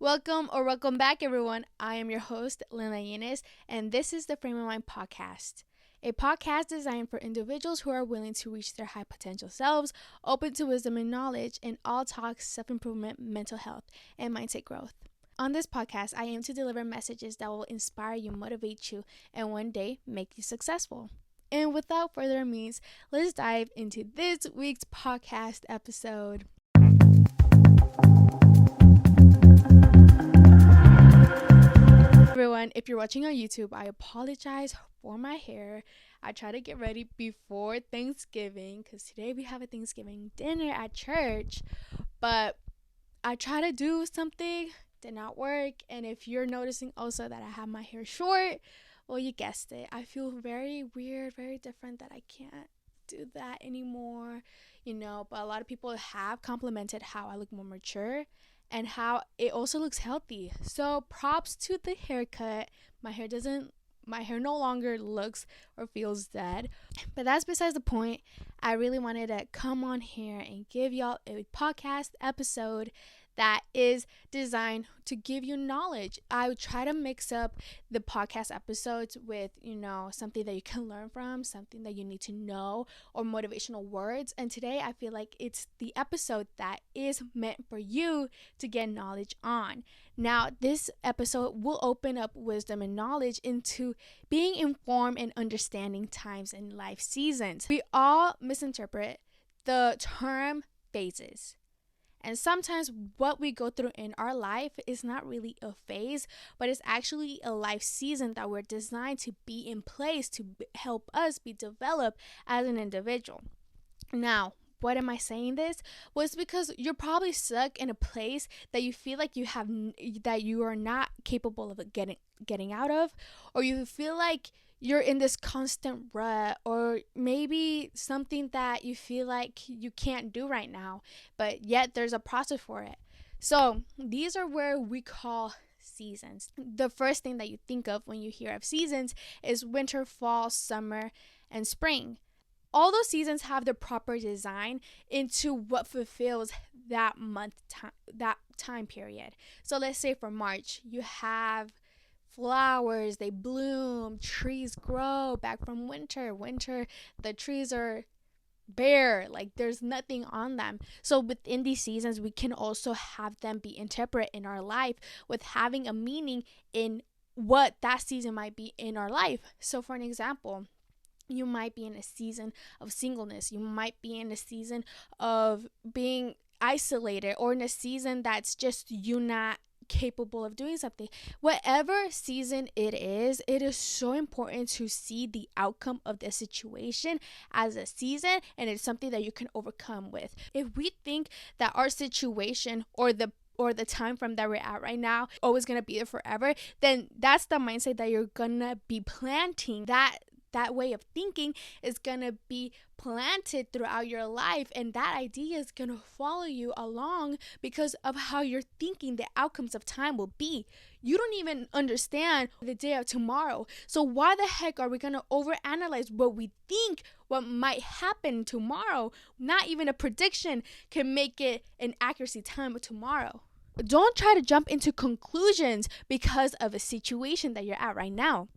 Welcome back, everyone. I am your host, Lena Yanez, and this is the Frame of Mind podcast. A podcast designed for individuals who are willing to reach their high potential selves, open to wisdom and knowledge, and all talk self-improvement, mental health, and mindset growth. On this podcast, I aim to deliver messages that will inspire you, motivate you, and one day make you successful. And without further ado, let's dive into this week's podcast episode. Everyone, if you're watching on YouTube, I apologize for my hair. I try to get ready before Thanksgiving because today we have a Thanksgiving dinner at church, but I try to do something, did not work. And if you're noticing also that I have my hair short, well, you guessed it. I feel very weird, very different that I can't do that anymore, but a lot of people have complimented how I look more mature and how it also looks healthy. So props to the haircut. My hair no longer looks or feels dead. But that's besides the point. I really wanted to come on here and give y'all a podcast episode that is designed to give you knowledge. I would try to mix up the podcast episodes with, something that you can learn from, something that you need to know, or motivational words. And today I feel like it's the episode that is meant for you to get knowledge on. Now, this episode will open up wisdom and knowledge into being informed and understanding times and life seasons. We all misinterpret the term phases. And sometimes what we go through in our life is not really a phase, but it's actually a life season that we're designed to be in place to help us be developed as an individual. Now, what am I saying this? Well, it's because you're probably stuck in a place that you feel like that you are not capable of getting out of, or you feel like you're in this constant rut, or maybe something that you feel like you can't do right now, but yet there's a process for it. So these are where we call seasons. The first thing that you think of when you hear of seasons is winter, fall, summer, and spring. All those seasons have the proper design into what fulfills that that time period. So let's say for March, you have flowers, they bloom, trees grow back from winter. The trees are bare, like there's nothing on them. So within these seasons, we can also have them be interpreted in our life with having a meaning in what that season might be in our life. So for an example, you might be in a season of singleness. You might be in a season of being isolated, or in a season that's just you not capable of doing something. Whatever season it is so important to see the outcome of the situation as a season, and it's something that you can overcome with. If we think that our situation or the time frame that we're at right now always gonna be there forever, then that's the mindset that you're gonna be planting. That way of thinking is going to be planted throughout your life, and that idea is going to follow you along because of how you're thinking the outcomes of time will be. You don't even understand the day of tomorrow. So why the heck are we going to overanalyze what we think what might happen tomorrow? Not even a prediction can make it an accuracy time of tomorrow. Don't try to jump into conclusions because of a situation that you're at right now.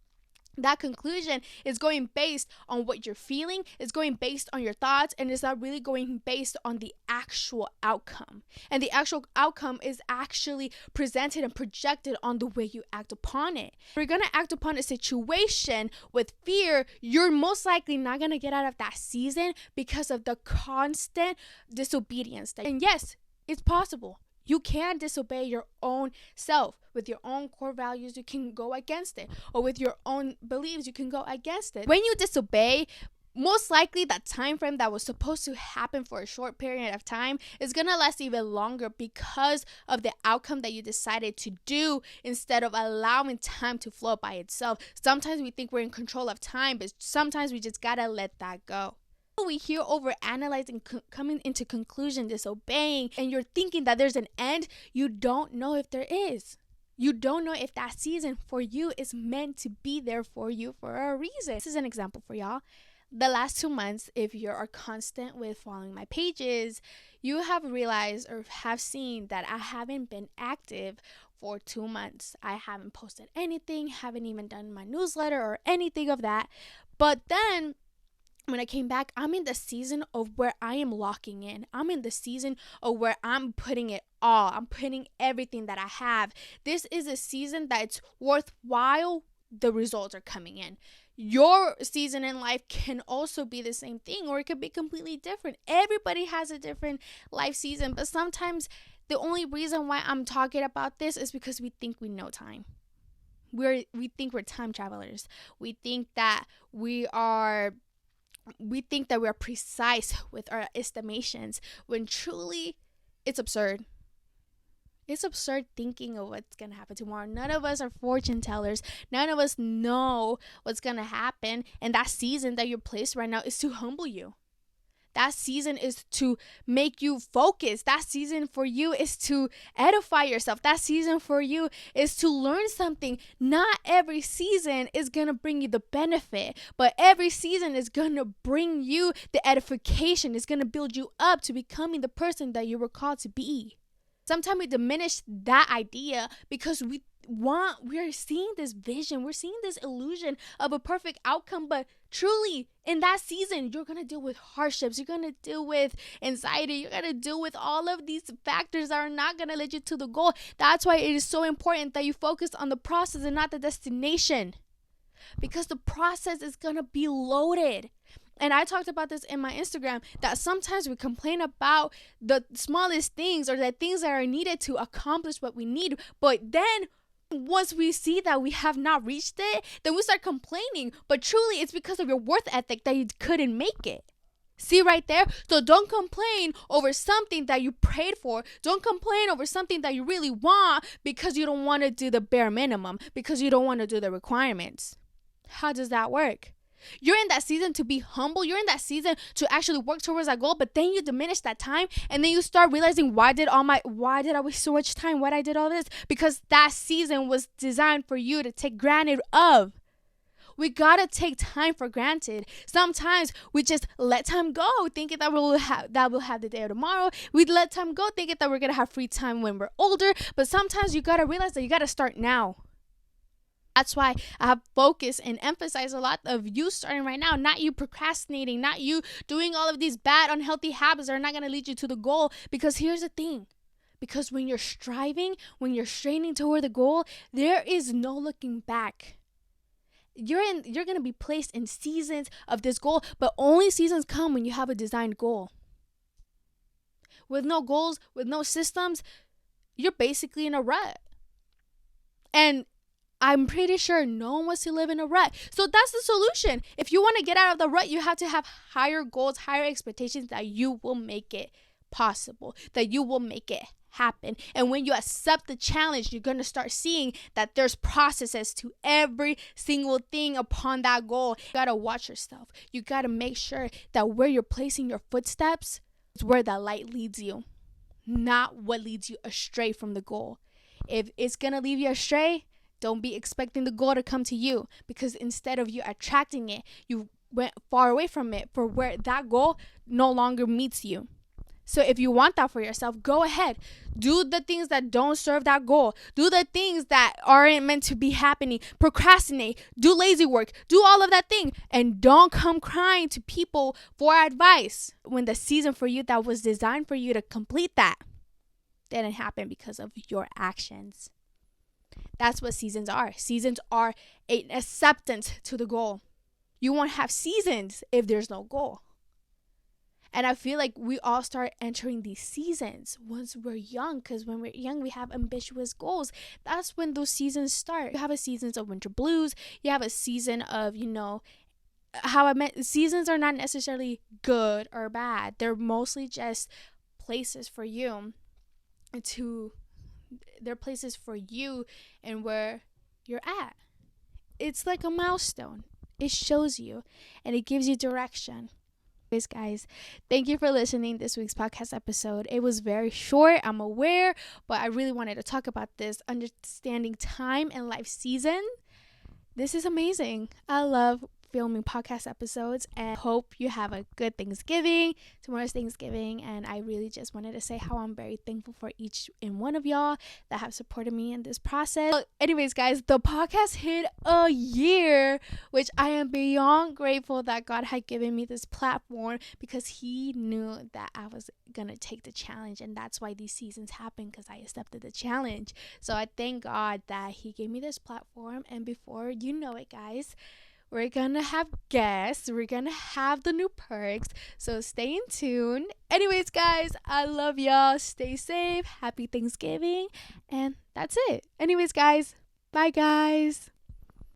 That conclusion is going based on what you're feeling, it's going based on your thoughts, and it's not really going based on the actual outcome. And the actual outcome is actually presented and projected on the way you act upon it. If you're going to act upon a situation with fear, you're most likely not going to get out of that season because of the constant disobedience. And yes, it's possible. You can disobey your own self. With your own core values, you can go against it. Or with your own beliefs, you can go against it. When you disobey, most likely that time frame that was supposed to happen for a short period of time is going to last even longer because of the outcome that you decided to do instead of allowing time to flow by itself. Sometimes we think we're in control of time, but sometimes we just got to let that go. We hear over analyzing, coming into conclusion, disobeying, and you're thinking that there's an end. You don't know if there is. You don't know if that season for you is meant to be there for you for a reason. This is an example for y'all. The last 2 months, if you are constant with following my pages, you have realized or have seen that I haven't been active for 2 months. I haven't posted anything, haven't even done my newsletter or anything of that. But then when I came back, I'm in the season of where I am locking in. I'm in the season of where I'm putting it all. I'm putting everything that I have. This is a season that it's worthwhile. The results are coming in. Your season in life can also be the same thing, or it could be completely different. Everybody has a different life season, but sometimes the only reason why I'm talking about this is because we think we know time. We think we're time travelers. We think that we are precise with our estimations, when truly it's absurd. It's absurd thinking of what's going to happen tomorrow. None of us are fortune tellers. None of us know what's going to happen. And that season that you're placed right now is to humble you. That season is to make you focus. That season for you is to edify yourself. That season for you is to learn something. Not every season is going to bring you the benefit, but every season is going to bring you the edification. It's going to build you up to becoming the person that you were called to be. Sometimes we diminish that idea because we're seeing this vision, we're seeing this illusion of a perfect outcome, but truly in that season, you're going to deal with hardships, you're going to deal with anxiety, you're going to deal with all of these factors that are not going to lead you to the goal. That's why it is so important that you focus on the process and not the destination, because the process is going to be loaded. And I talked about this in my Instagram, that sometimes we complain about the smallest things or the things that are needed to accomplish what we need. But then once we see that we have not reached it, then we start complaining. But truly, it's because of your worth ethic that you couldn't make it. See right there? So don't complain over something that you prayed for. Don't complain over something that you really want because you don't want to do the bare minimum, because you don't want to do the requirements. How does that work? You're in that season to be humble. You're in that season to actually work towards that goal, but then you diminish that time, and then you start realizing, why did I waste so much time? Why did I did all this? Because that season was designed for you to take granted of. We gotta take time for granted. Sometimes we just let time go, thinking that we'll have the day of tomorrow. We let time go, thinking that we're gonna have free time when we're older. But sometimes you gotta realize that you gotta start now. That's why I have focused and emphasized a lot of you starting right now, not you procrastinating, not you doing all of these bad, unhealthy habits that are not going to lead you to the goal. Because here's the thing. Because when you're striving, when you're straining toward the goal, there is no looking back. You're going to be placed in seasons of this goal, but only seasons come when you have a designed goal. With no goals, with no systems, you're basically in a rut. And I'm pretty sure no one wants to live in a rut. So that's the solution. If you want to get out of the rut, you have to have higher goals, higher expectations, that you will make it possible, that you will make it happen. And when you accept the challenge, you're going to start seeing that there's processes to every single thing upon that goal. You got to watch yourself. You got to make sure that where you're placing your footsteps is where that light leads you, not what leads you astray from the goal. If it's going to lead you astray, don't be expecting the goal to come to you, because instead of you attracting it, you went far away from it for where that goal no longer meets you. So if you want that for yourself, go ahead. Do the things that don't serve that goal. Do the things that aren't meant to be happening. Procrastinate. Do lazy work. Do all of that thing. And don't come crying to people for advice when the season for you that was designed for you to complete that didn't happen because of your actions. That's what seasons are. Seasons are an acceptance to the goal. You won't have seasons if there's no goal. And I feel like we all start entering these seasons once we're young, because when we're young, we have ambitious goals. That's when those seasons start. You have a seasons of winter blues. You have a season of, seasons are not necessarily good or bad. They're mostly just places for you they're places for you and where you're at. It's like a milestone. It shows you and it gives you direction. Anyways, guys, thank you for listening this week's podcast episode. It was very short, I'm aware, but I really wanted to talk about this, understanding time and life season. This is amazing. I love filming podcast episodes, and hope you have a good Thanksgiving. Tomorrow's Thanksgiving, and I really just wanted to say how I'm very thankful for each and one of y'all that have supported me in this process. Anyways, guys, the podcast hit a year, which I am beyond grateful that God had given me this platform, because he knew that I was gonna take the challenge, and that's why these seasons happen, because I accepted the challenge. So I thank God that he gave me this platform. And before you know it, guys, we're gonna have guests, we're gonna have the new perks, so stay in tune. Anyways, guys, I love y'all. Stay safe, happy Thanksgiving, and that's it. Anyways, guys, bye, guys.